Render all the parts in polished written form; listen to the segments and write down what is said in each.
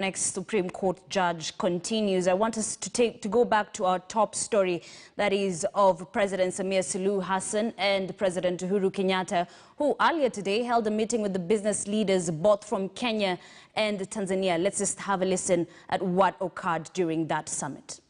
Next Supreme Court judge continues. I want us to go back to our top story, that is of President Suluhu Hassan and President Uhuru Kenyatta, who earlier today held a meeting with the business leaders both from Kenya and Tanzania. Let's just have a listen at what occurred during that summit.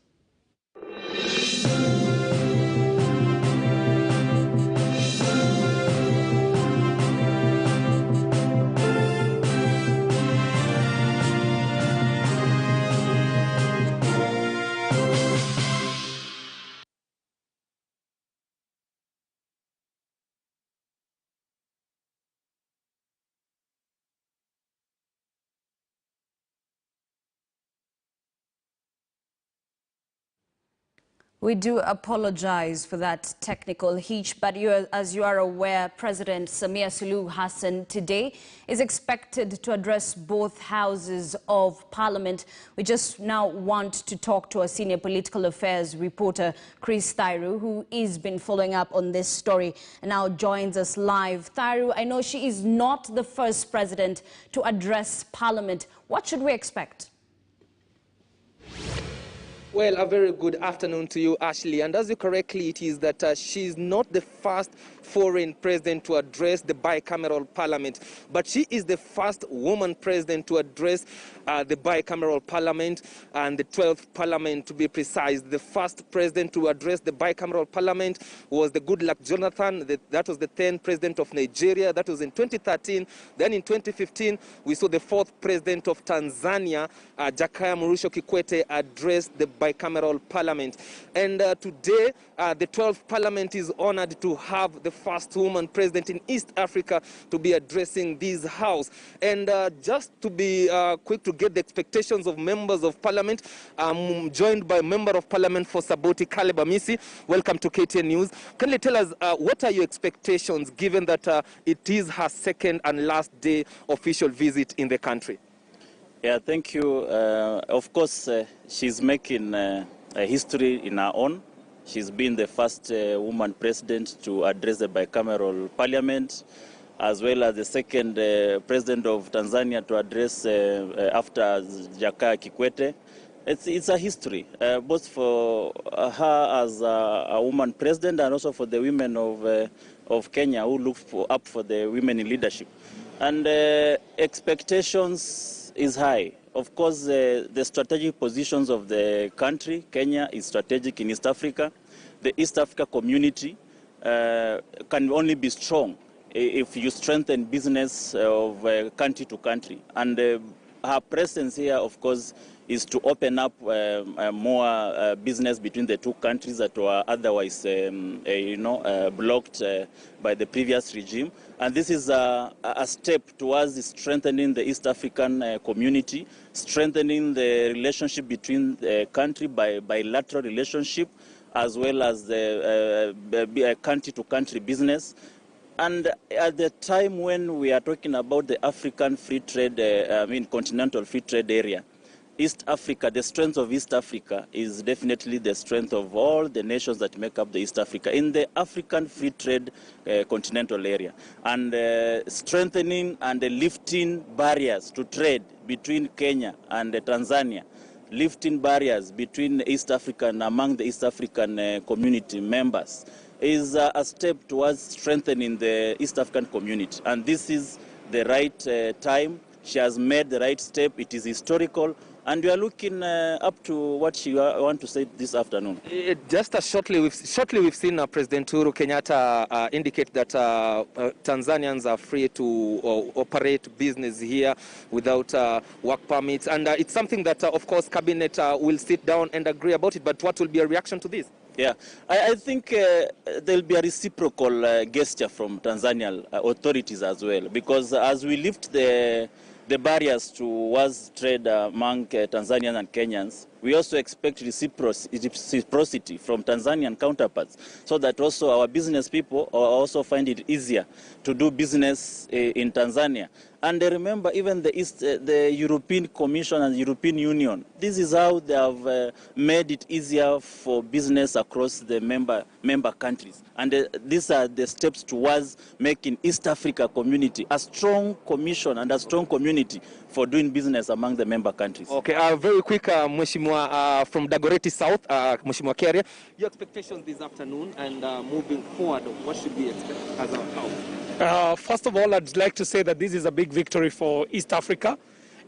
We do apologize for that technical hitch, but as you are aware, President Suluhu Hassan today is expected to address both houses of parliament. We just now want to talk to our senior political affairs reporter, Chris Thairu, who has been following up on this story and now joins us live. Thairu, I know she is not the first president to address parliament. What should we expect? Well, a very good afternoon to you, Ashley. And as you correctly, it is that she's not the first foreign president to address the bicameral parliament, but she is the first woman president to address the bicameral parliament, and the 12th parliament to be precise. The first president to address the bicameral parliament was the Goodluck Jonathan. That was the 10th president of Nigeria. That was in 2013. Then in 2015, we saw the 4th president of Tanzania, Jakaya Mrisho Kikwete, address the bicameral parliament. And today, the 12th parliament is honored to have the first woman president in East Africa to be addressing this house. And just to be quick to get the expectations of members of parliament, I'm joined by Member of Parliament for Saboti, Caleb Amisi. Welcome to KTN News. Can you tell us what are your expectations given that it is her second and last day official visit in the country? Yeah, thank you. Of course, she's making a history in her own. She's been the first woman president to address the bicameral parliament, as well as the second president of Tanzania to address after Jakaya Kikwete. It's a history, both for her as a woman president and also for the women of Kenya who look up for the women in leadership. And expectations is high. Of course, the strategic positions of the country, Kenya, is strategic in East Africa. The East Africa community can only be strong if you strengthen business of country to country. And her presence here, of course, is to open up more business between the two countries that were otherwise, blocked by the previous regime. And this is a step towards strengthening the East African community, strengthening the relationship between the country by bilateral relationship, as well as the country-to-country business. And at the time when we are talking about the African free trade, continental free trade area, East Africa, the strength of East Africa is definitely the strength of all the nations that make up the East Africa in the African free trade continental area. And strengthening and lifting barriers to trade between Kenya and Tanzania, lifting barriers between East Africa and among the East African community members is a step towards strengthening the East African community. And this is the right time. She has made the right step. It is historical. And we are looking up to what she wants to say this afternoon. Just shortly, we've seen President Uhuru Kenyatta indicate that Tanzanians are free to operate business here without work permits. And it's something that, of course, Cabinet will sit down and agree about it. But what will be a reaction to this? Yeah, I think there'll be a reciprocal gesture from Tanzanian authorities as well. Because as we lift the barriers towards trade among Tanzanians and Kenyans, We also expect reciprocity from Tanzanian counterparts, so that also our business people also find it easier to do business in Tanzania. And remember, even the European Commission and the European Union, this is how they have made it easier for business across the member countries. And these are the steps towards making East Africa community a strong commission and a strong community for doing business among the member countries. Okay, very quick, Mheshimiwa, from Dagoretti South, Mheshimiwa Keria, your expectations this afternoon and moving forward, what should we expect as our house? First of all, I'd like to say that this is a big victory for East Africa.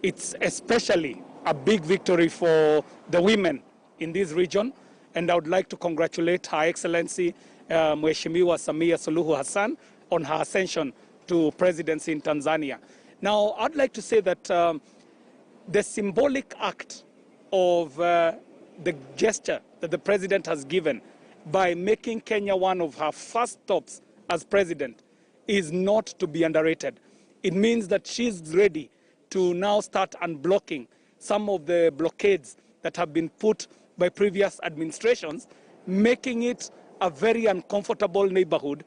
It's especially a big victory for the women in this region. And I would like to congratulate Her Excellency Mheshimiwa Samia Suluhu Hassan on her ascension to presidency in Tanzania. Now, I'd like to say that the symbolic act of the gesture that the president has given by making Kenya one of her first stops as president is not to be underrated. It means that she's ready to now start unblocking some of the blockades that have been put by previous administrations, making it a very uncomfortable neighborhood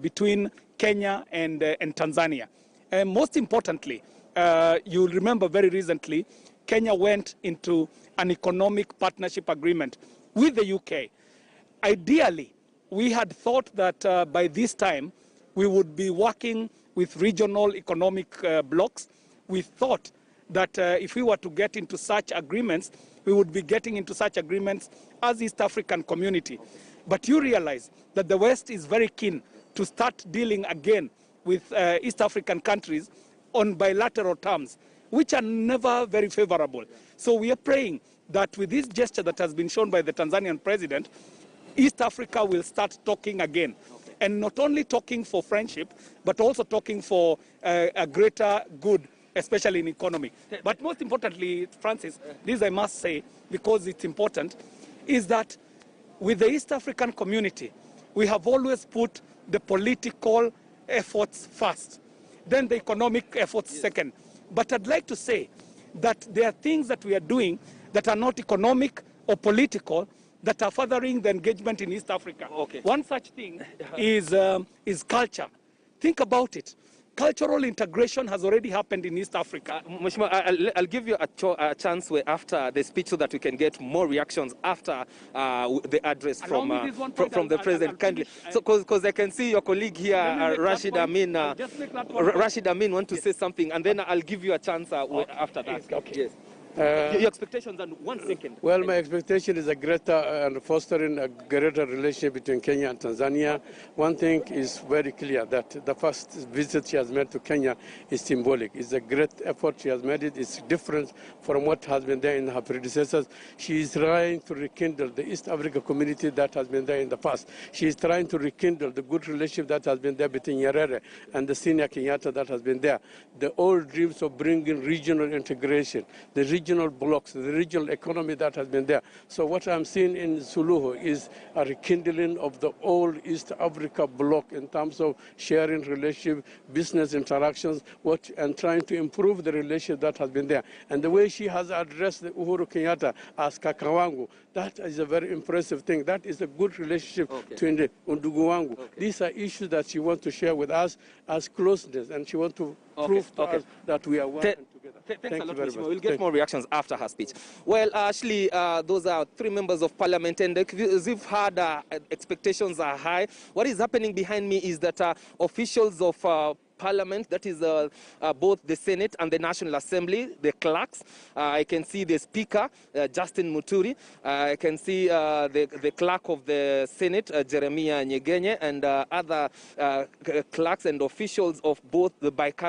between Kenya and Tanzania. Most importantly, you'll remember very recently, Kenya went into an economic partnership agreement with the UK. Ideally, we had thought that by this time, we would be working with regional economic blocs. We thought that if we were to get into such agreements, we would be getting into such agreements as East African community. But you realize that the West is very keen to start dealing again with East African countries on bilateral terms, which are never very favorable. So we are praying that with this gesture that has been shown by the Tanzanian president, East Africa will start talking again. And not only talking for friendship, but also talking for a greater good, especially in economy. But most importantly, Francis, this I must say, because it's important, is that with the East African community, we have always put the political efforts first, then the economic efforts second. But I'd like to say that there are things that we are doing that are not economic or political, that are furthering the engagement in East Africa. Okay. One such thing is culture. Think about it. Cultural integration has already happened in East Africa. Mheshimiwa, I'll give you a chance after the speech so that we can get more reactions after the address from the president. Kindly, so because I can see your colleague here, Rashid Amin. Rashid Amin want to say something, and then I'll give you a chance after that. Okay. Yes. Your expectations, and 1 second. Well, my expectation is a greater and fostering a greater relationship between Kenya and Tanzania. One thing is very clear, that the first visit she has made to Kenya is symbolic. It's a great effort she has made. It's different from what has been there in her predecessors. She is trying to rekindle the East Africa community that has been there in the past. She is trying to rekindle the good relationship that has been there between Nyerere and the senior Kenyatta that has been there. The old dreams of bringing regional integration, the regional blocks, the regional economy that has been there. So what I'm seeing in Suluhu is a rekindling of the old East Africa bloc in terms of sharing relationship, business interactions, and trying to improve the relationship that has been there. And the way she has addressed the Uhuru Kenyatta as Kakawangu, that is a very impressive thing. That is a good relationship between the Unduguwangu. These are issues that she wants to share with us as closeness, and she wants to prove to us that we are working together. Thanks a lot, Mheshimiwa. We'll get more reactions after her speech. Well, actually, those are 3 members of parliament, and as you've heard, expectations are high. What is happening behind me is that officials of Parliament, that is both the Senate and the National Assembly, the clerks. I can see the Speaker, Justin Muturi. I can see the clerk of the Senate, Jeremiah Nyegenye, and other clerks and officials of both the bicameral